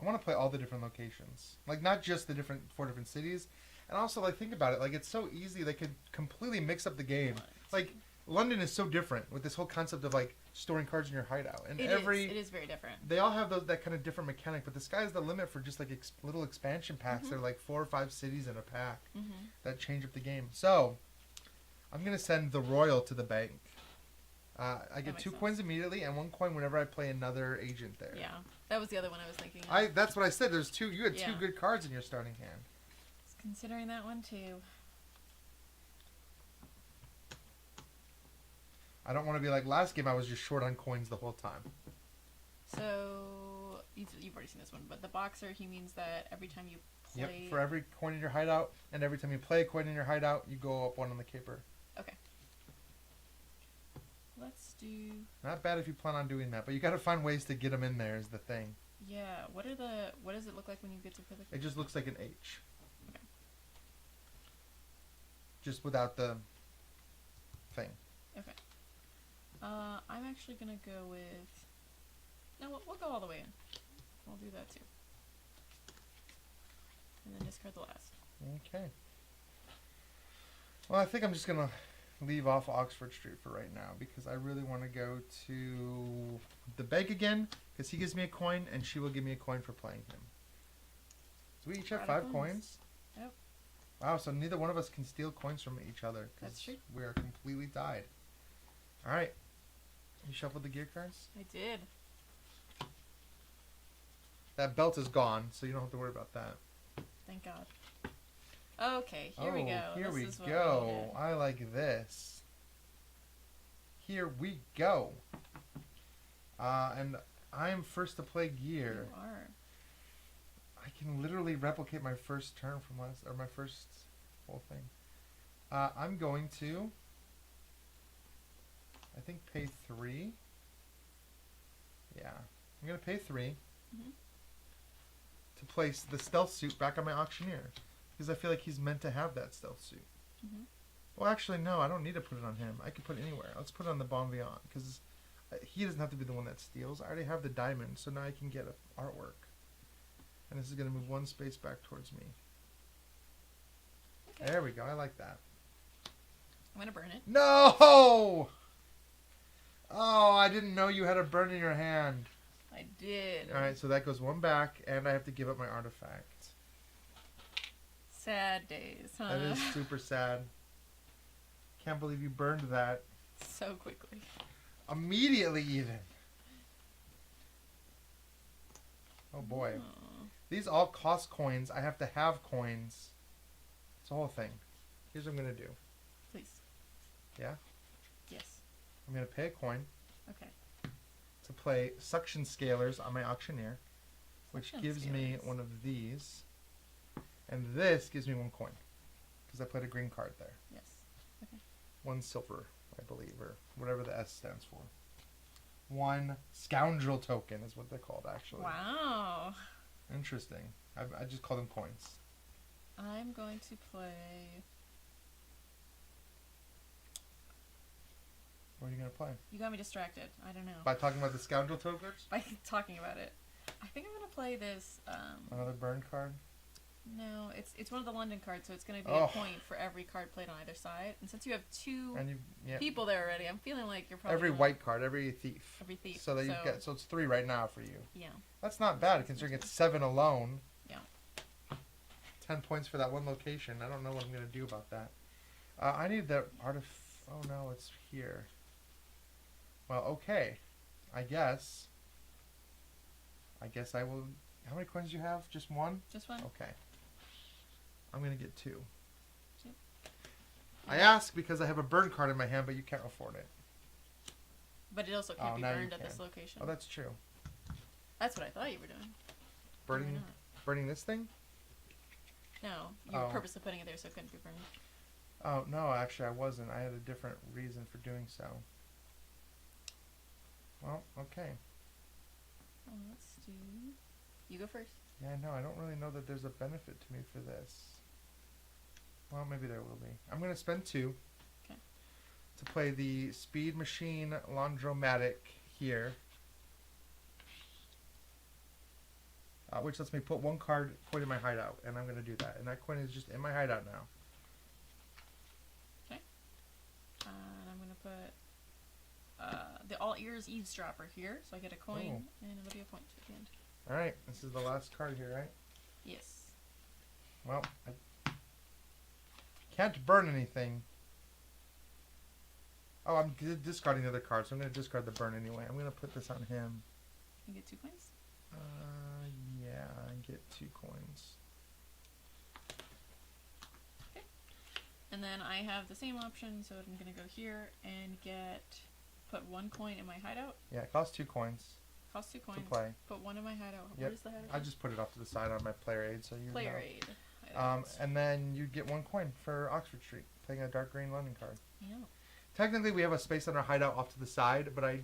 I want to play all the different locations. Like, not just the 4 different cities. And also, like, think about it. Like, it's so easy. They could completely mix up the game. Like, London is so different with this whole concept of, like, storing cards in your hideout. And it is very different. They all have that kind of different mechanic, but the sky's the limit for just, like, little expansion packs. They're, like, 4 or 5 cities in a pack that change up the game. So, I'm going to send the Royal to the bank. I get 2 coins immediately and 1 coin whenever I play another agent there. Yeah, that was the other one I was thinking of. That's what I said. There's 2. You had 2 good cards in your starting hand. I was considering that one too. I don't want to be like last game. I was just short on coins the whole time. So you've already seen this one, but the boxer, he means that every time you play. Yep, for every coin in your hideout, and every time you play a coin in your hideout, you go up one on the caper. Okay. Let's do. Not bad if you plan on doing that, but you got to find ways to get them in there. Is the thing. Yeah. What does it look like when you get to put the? It just looks like an H. Okay. Just without the thing. Okay. I'm actually gonna go with. No, we'll go all the way in. We'll do that too. And then discard the last. Okay. Well, I think I'm just gonna leave off Oxford Street for right now because I really want to go to the beg again because he gives me a coin and she will give me a coin for playing him. So we each have 5 coins. Yep. Wow, so neither one of us can steal coins from each other. That's true. We are completely tied. All right. You shuffled the gear cards? I did. That belt is gone, so you don't have to worry about that. Thank God. Okay, here we go. Here this we is what go. I like this. Here we go. And I'm first to play gear. You are. I can literally replicate my first turn from my first whole thing. I'm going to, I think, pay 3. Yeah, I'm gonna pay 3 to place the stealth suit back on my auctioneer because I feel like he's meant to have that stealth suit. Well, actually, no, I don't need to put it on him. I can put it anywhere. Let's put it on the Bon Vivant because he doesn't have to be the one that steals. I already have the diamond, so now I can get artwork. And this is going to move 1 space back towards me. Okay. There we go. I like that. I'm going to burn it. No! Oh, I didn't know you had a burn in your hand. I did. Alright, so that goes 1 back, and I have to give up my artifact. Sad days, huh? That is super sad. Can't believe you burned that. So quickly. Immediately, even. Oh boy. Oh. These all cost coins. I have to have coins. It's a whole thing. Here's what I'm going to do. Please. Yeah? Yes. I'm going to pay a coin. Okay. To play suction scalers on my auctioneer, which Suction gives me scalers. one of these. And this gives me 1 coin. Because I played a green card there. Yes. Okay. 1 silver, I believe, or whatever the S stands for. 1 scoundrel token is what they're called, actually. Wow. Interesting. I just call them coins. I'm going to play... What are you going to play? You got me distracted. I don't know. By talking about the scoundrel tokens? By talking about it. I think I'm going to play this... Another burn card? No, it's one of the London cards, so it's going to be a point for every card played on either side. And since you have 2 people there already, I'm feeling like you're probably every white card, every thief. Every thief. So that you get, so it's 3 right now for you. Yeah. That's not bad considering it's 7 alone. Yeah. 10 points for that 1 location. I don't know what I'm going to do about that. I need the oh no, it's here. Well, okay. I guess I will. How many coins do you have? Just 1? Just 1. Okay. I'm going to get 2. 2. I ask because I have a burn card in my hand, but you can't afford it. But it also can't be burned at this location. Oh, that's true. That's what I thought you were doing. Burning this thing? No, you were purposely putting it there so it couldn't be burned. Oh, no, actually I wasn't. I had a different reason for doing so. Well, okay. Let's do... You go first. Yeah, no, I don't really know that there's a benefit to me for this. Well, maybe there will be. I'm going to spend 2 to play the Speed Machine Laundromatic here. Which lets me put 1 coin in my hideout, and I'm going to do that. And that coin is just in my hideout now. Okay. I'm going to put the All Ears Eavesdropper here, so I get a coin, and it'll be a point at the end. Alright, this is the last card here, right? Yes. Well, I can't burn anything. Oh, I'm discarding the other card, so I'm going to discard the burn anyway. I'm going to put this on him. You get 2 coins? Yeah, I get 2 coins. Okay. And then I have the same option, so I'm going to go here and put 1 coin in my hideout. Yeah, it costs 2 coins. Cost 2 coins. play. Put one in my hideout. Yep. Where's the hideout? I just put it off to the side on my player aid, so you Player know. aid. And then you get 1 coin for Oxford Street, playing a dark green London card. Yeah. Technically, we have a space on our hideout off to the side, but I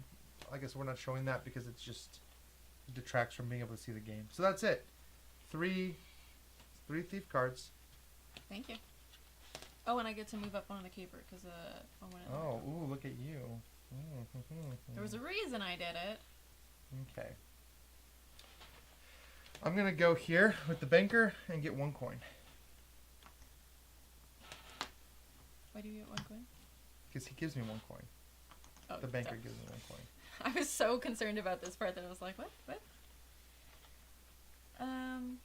guess we're not showing that because it's just detracts from being able to see the game. So that's it. Three thief cards. Thank you. Oh, and I get to move up on the caper because Oh, ooh, look at you. There was a reason I did it. Okay. I'm gonna go here with the banker and get 1 coin. Why do you get 1 coin? Because he gives me 1 coin. Oh, The banker gives me 1 coin. I was so concerned about this part that I was like, what? I'm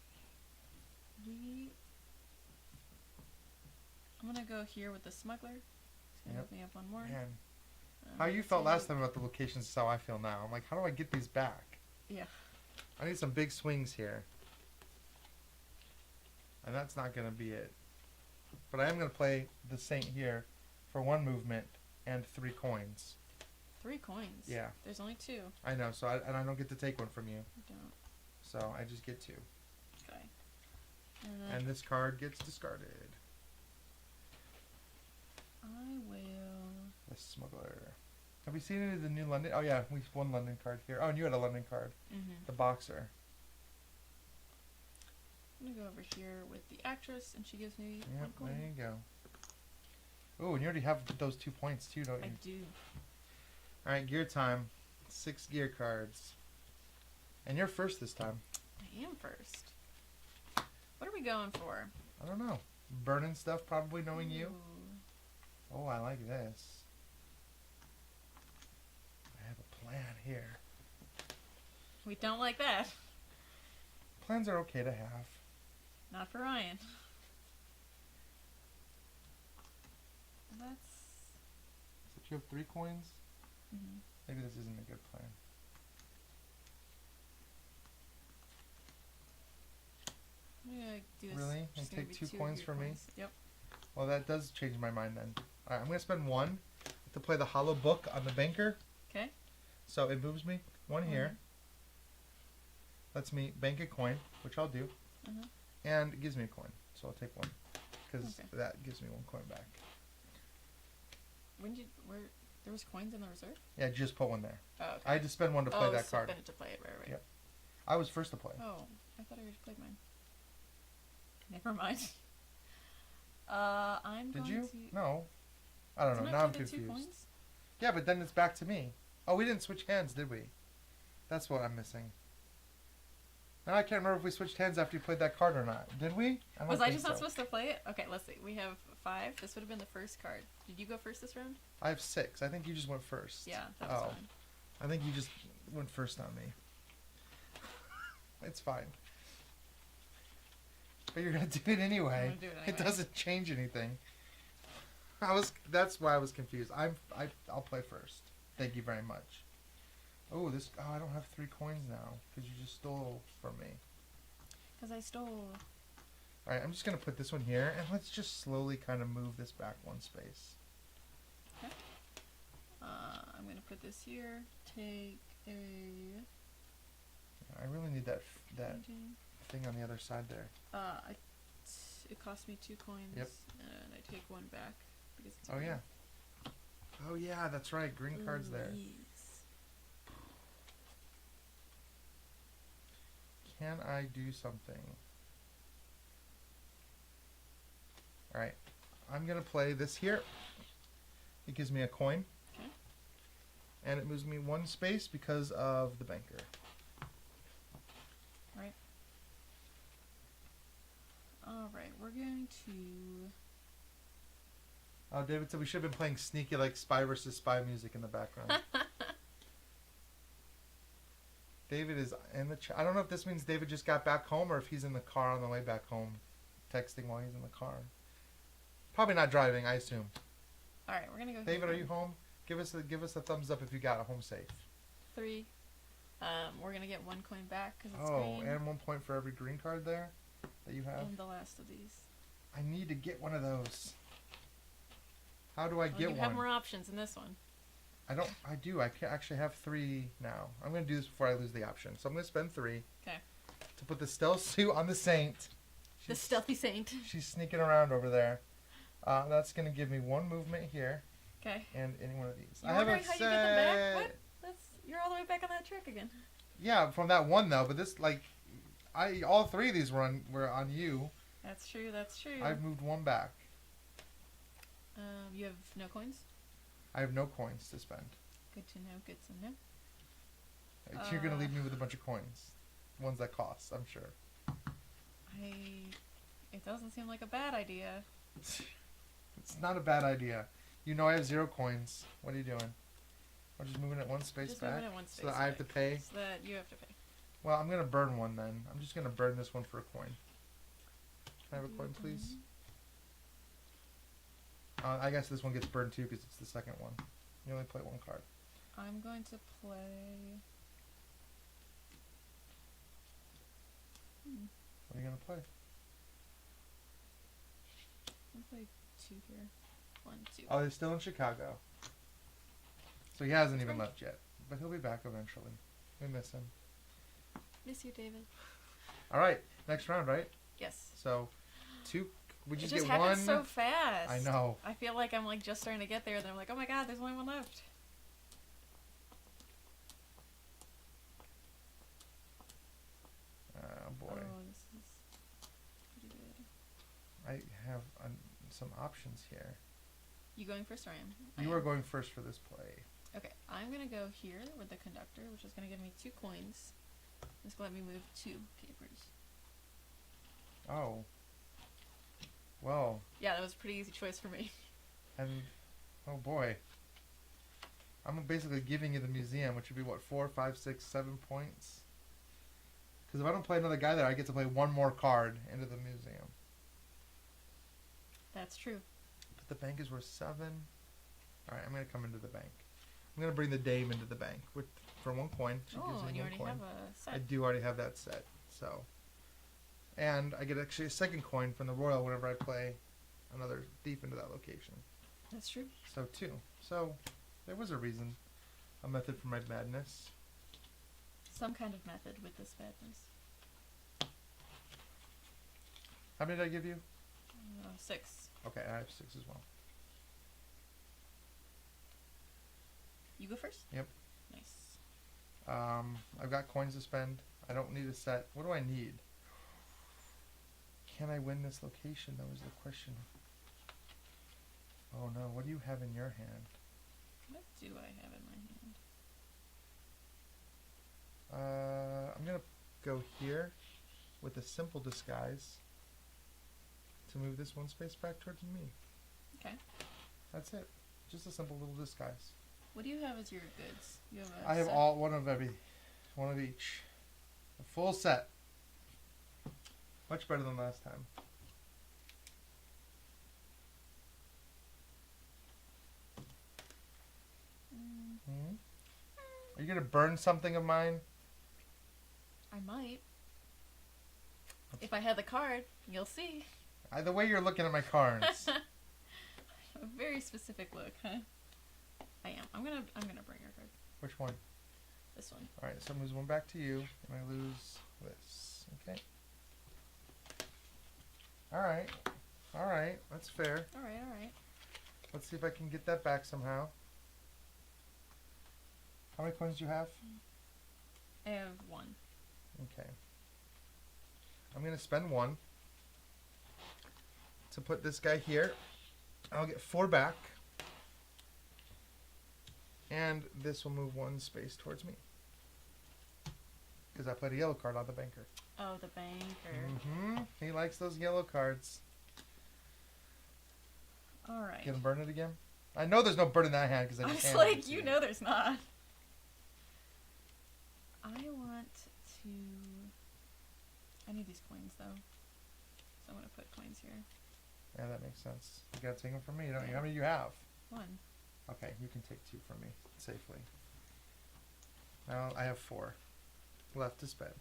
gonna go here with the smuggler. It's gonna move me up 1 more. Man. How you felt last time about the locations is how I feel now. I'm like, how do I get these back? Yeah. I need some big swings here. And that's not going to be it. But I am going to play the Saint here for 1 movement and 3 coins. 3 coins? Yeah. There's only 2. I know, so I don't get to take 1 from you. You don't. So I just get 2. Okay. And this card gets discarded. I will... The smuggler. Have we seen any of the new London? Oh yeah, we have 1 London card here. Oh, and you had a London card. Mm-hmm. The boxer. I'm gonna go over here with the actress, and she gives me 1 coin. There you go. Oh, and you already have those 2 points too, don't you? I do. All right, gear time. 6 gear cards. And you're first this time. I am first. What are we going for? I don't know. Burning stuff, probably knowing you. Ooh. Oh, I like this. I have a plan here. We don't like that. Plans are okay to have. Not for Ryan. That's... So you have 3 coins? Mm-hmm. Maybe this isn't a good plan. I'm gonna do this. Really? And Just gonna take be 2 coins from me? Yep. Well, that does change my mind then. Alright, I'm going to spend 1 to play the hollow book on the banker. Okay. So it moves me 1 here. Lets me bank a coin, which I'll do. Uh-huh. And it gives me a coin. So I'll take 1. Because Okay. that gives me 1 coin back. There was coins in the reserve? Yeah, just put 1 there. Oh, okay. I had to spend 1 to play that card. To play it, right. Yep. I was first to play. Oh, I thought I already played mine. Never mind. I'm Did going you? to... No. I don't know. Didn't Now I I'm play the 2 confused. coins? Yeah, but then it's back to me. Oh, we didn't switch hands, did we? That's what I'm missing. Now I can't remember if we switched hands after you played that card or not. Did we? Was I just not supposed to play it? Okay, let's see. We have 5. This would have been the first card. Did you go first this round? I have 6. I think you just went first. Yeah, that was fine. I think you just went first on me. It's fine. But you're gonna do it anyway. I'm gonna do it anyway. It doesn't change anything. That's why I was confused. I'll play first. Thank you very much. Oh, I don't have 3 coins now because you just stole from me. Because I stole. All right, I'm just gonna put this one here, and let's just slowly kind of move this back 1 space. Okay. I'm gonna put this here. Take a. I really need that painting. thing on the other side there. It cost me 2 coins. Yep. And I take 1 back because it's. Oh green. yeah. Oh yeah, that's right. Green cards there. Yes. Can I do something? Alright. I'm going to play this here. It gives me a coin. Okay. And it moves me 1 space because of the banker. Right. Alright, we're going to... Oh, David said we should have been playing sneaky like spy versus spy music in the background. David is in the chat. I don't know if this means David just got back home or if he's in the car on the way back home, texting while he's in the car. Probably not driving, I assume. All right, we're gonna go. David, are you home? Give us a thumbs up if you got it home safe. 3. We're gonna get 1 coin back because it's Oh, green. and 1 point for every green card there that you have. And the last of these. I need to get one of those. How do I get you one? have more options in this one. I do. I can actually have 3 now. I'm going to do this before I lose the option. So I'm going to spend 3. Okay. To put the stealth suit on the Saint. The stealthy Saint. She's sneaking around over there. That's going to give me 1 movement here. Okay. And any one of these. You're wondering how you get them back? What? You're all the way back on that track again. Yeah, from that one though. But this, like, all 3 of these were on you. That's true. That's true. I've moved 1 back. You have no coins? I have no coins to spend. Good to know. Good to know. You're going to leave me with a bunch of coins. Ones that cost, I'm sure. It doesn't seem like a bad idea. It's not a bad idea. You know I have 0 coins. What are you doing? I'm just moving it 1 space just back. Moving it 1 space so that I have to pay. So that you have to pay. Well, I'm gonna burn 1 then. I'm just gonna burn this one for a coin. Can I have a coin, please? I guess this one gets burned too because it's the second one. You only play 1 card. I'm going to play. What are you gonna play? I'll play 2 here. 1, 2. Oh, he's still in Chicago. So he hasn't even left yet. But he'll be back eventually. We miss him. Miss you, David. Alright, next round, right? Yes. So, 2. We just it just get 1. happens so fast. I know. I feel like I'm like just starting to get there, and then I'm like, oh my god, there's only 1 left. Oh boy. Oh, this is pretty good. I have some options here. You going first or I am? You are going first for this play. Okay, I'm going to go here with the conductor, which is going to give me 2 coins. It's going to let me move 2 capers. Oh. Well. Yeah, that was a pretty easy choice for me. And, oh boy. I'm basically giving you the museum, which would be what, 4, 5, 6, 7 points? Because if I don't play another guy there, I get to play 1 more card into the museum. That's true. But the bank is worth 7. Alright, I'm going to come into the bank. I'm going to bring the dame into the bank for 1 coin. She gives me and you 1 already coin. have a set. I do already have that set, so. And I get actually a 2nd coin from the royal whenever I play another thief into that location. That's true. So 2. So there was a reason, a method for my madness. Some kind of method with this madness. How many did I give you? 6. Okay, I have 6 as well. You go first? Yep. Nice. I've got coins to spend. I don't need a set. What do I need? Can I win this location, though, is the question. Oh no, what do you have in your hand? What do I have in my hand? I'm gonna go here with a simple disguise to move this 1 space back towards me. Okay. That's it. Just a simple little disguise. What do you have as your goods? You have a I have set? all one of each. A full set. Much better than last time. Hmm? Are you gonna burn something of mine? I might. If I had the card, you'll see. The way you're looking at my cards. A very specific look, huh? I am. I'm gonna bring your card. Which one? This one. All right, so I lose 1 back to you, and I lose this. Okay. All right, that's fair. All right. Let's see if I can get that back somehow. How many coins do you have? I have 1. Okay. I'm gonna spend 1 to put this guy here. I'll get 4 back. And this will move 1 space towards me. Because I played a yellow card on the banker. Oh, the banker. Mm-hmm. He likes those yellow cards. Alright. Gonna burn it again? I know there's no burn in that hand because I I just was handed it like, to you know there's not. I need these coins, though. So I'm going to put coins here. Yeah, that makes sense. You gotta take them from me, don't you? How many do you have? 1. Okay, you can take 2 from me safely. Now I have 4 left to spend.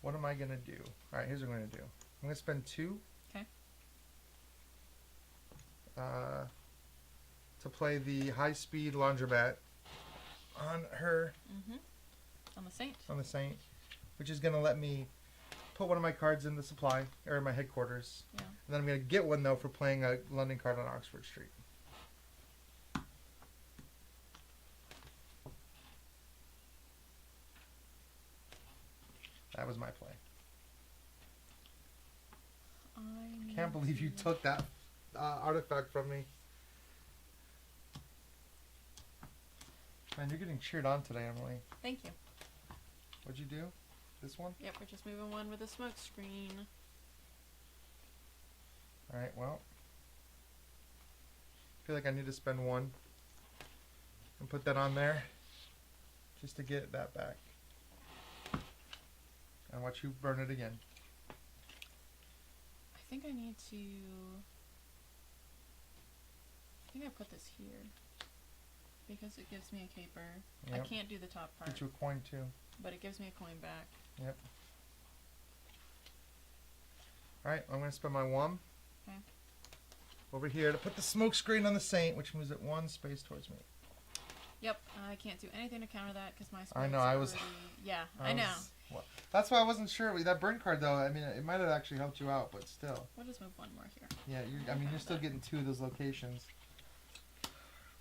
What am I gonna do? Alright, here's what I'm gonna do. I'm gonna spend 2. Okay. To play the high-speed laundromat on her. On the Saint. On the Saint, which is gonna let me put one of my cards in the supply or in my headquarters. Yeah. And then I'm gonna get one though for playing a London card on Oxford Street. That was my play. Can't believe you took that artifact from me. Man, you're getting cheered on today, Emily. Thank you. What'd you do? This one? Yep, we're just moving one with a smoke screen. Alright, well. I feel like I need to spend one and put that on there just to get that back. And watch you burn it again. I think I need to... I think I put this here. Because it gives me a caper. Yep. I can't do the top part. Get you a coin too. But it gives me a coin back. Yep. Alright, I'm going to spend my one. Okay. Over here to put the smoke screen on the Saint, which moves it one space towards me. Yep, I can't do anything to counter that because my space I know, I was... already... Yeah, I know. Well, that's why I wasn't sure. That burn card, though, I mean, it might have actually helped you out, but still. We'll just move one more here. Yeah, you're still getting two of those locations.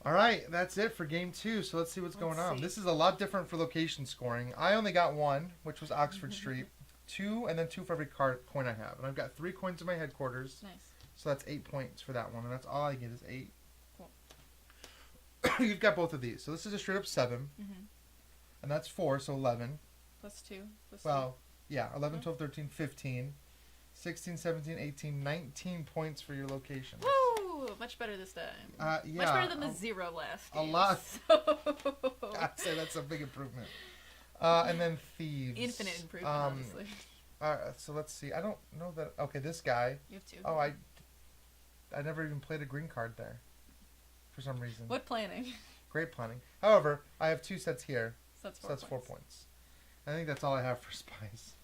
All right, that's it for game two. So let's see what's going on. This is a lot different for location scoring. I only got one, which was Oxford Street. Two, and then two for every coin I have. And I've got 3 coins in my headquarters. Nice. So that's 8 points for that one, and that's all I get is 8. Cool. You've got both of these. So this is a straight up 7. And that's 4, so 11. Plus 2. Plus well, yeah, 11, 12, 13, 15. 16, 17, 18, 19 points for your location. Woo! Much better this time. Yeah. Much better than the 0 last game. A lot. So. I'd say that's a big improvement. And then Thieves. Infinite improvement, honestly. So let's see. I don't know that... Okay, this guy. You have 2. Oh, I never even played a green card there. For some reason. What planning? Great planning. However, I have 2 sets here. So that's 4 points. 4 points. I think that's all I have for spies.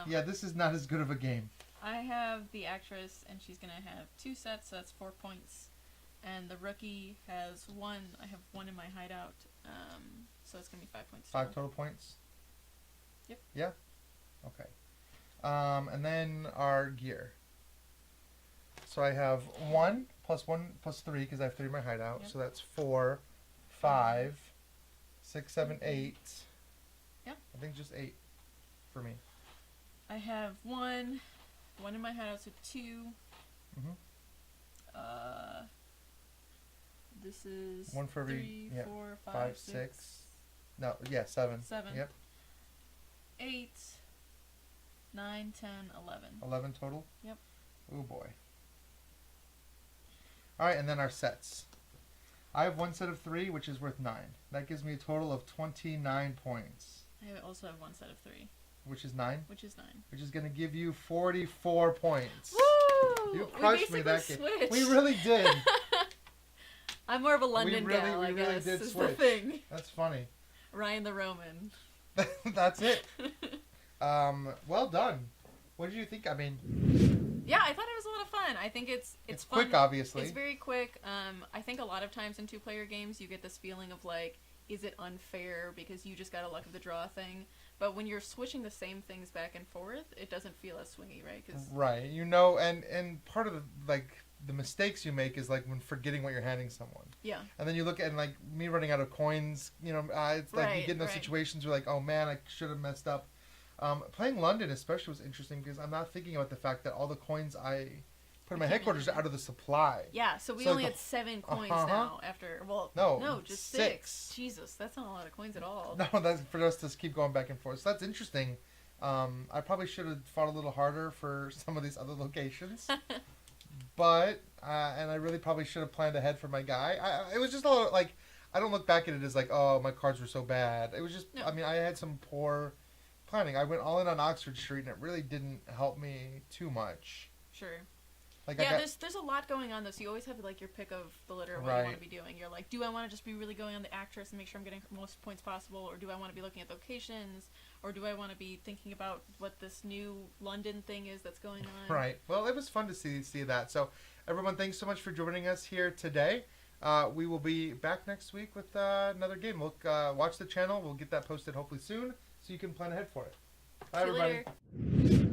Yeah, this is not as good of a game. I have the actress, and she's going to have 2 sets, so that's 4 points. And the rookie has 1. I have 1 in my hideout, so it's going to be 5 points. 5 total points? Yep. Yeah? Okay. And then our gear. So I have 1 plus 1 plus 3, because I have 3 in my hideout. Yep. So that's 4, 5, 6, 7, 8. Yep. I think just 8 for me. I have 1 in my hideout, so 2. This is 1 for every 3, yeah, 4, 5, 6. No, yeah, 7. 7. Yep. 8, 9, 10, 11. 11 total? Yep. Oh boy. Alright, and then our sets. I have 1 set of 3, which is worth 9. That gives me a total of 29 points. I also have 1 set of 3. Which is 9? Which is 9. Which is going to give you 44 points. Woo! You crushed me that game. We really did. I'm more of a London gal, I guess. Really did is switch. the thing. That's funny. Ryan the Roman. That's it. Well done. What did you think? I mean... Yeah, I thought it was a lot of fun. I think it's fun. Quick, obviously. It's very quick. I think a lot of times in 2-player games you get this feeling of like, is it unfair because you just got a luck of the draw thing? But when you're switching the same things back and forth, it doesn't feel as swingy, right? Right. You know, and part of the mistakes you make is like when forgetting what you're handing someone. Yeah. And then you look at like me running out of coins. You know, it's like you get in those situations where like, oh man, I should have messed up. Playing London especially was interesting because I'm not thinking about the fact that all the coins I put in my headquarters are out of the supply. Yeah, so we only had 7 coins now after, no, just 6. Jesus, that's not a lot of coins at all. No, that's for us to keep going back and forth. So that's interesting. I probably should have fought a little harder for some of these other locations. But, and I really probably should have planned ahead for my guy. It was just a little, like, I don't look back at it as like, oh, my cards were so bad. It was just, I mean, I had some poor planning. I went all in on Oxford Street, and it really didn't help me too much. Sure. Like yeah, there's a lot going on, though, so you always have, like, your pick of the litter of what you want to be doing. You're like, do I want to just be really going on the actress and make sure I'm getting the most points possible, or do I want to be looking at locations, or do I want to be thinking about what this new London thing is that's going on? Right. Well, it was fun to see that. So, everyone, thanks so much for joining us here today. We will be back next week with another game. We'll watch the channel. We'll get that posted hopefully soon so you can plan ahead for it. Bye, See you everybody. later.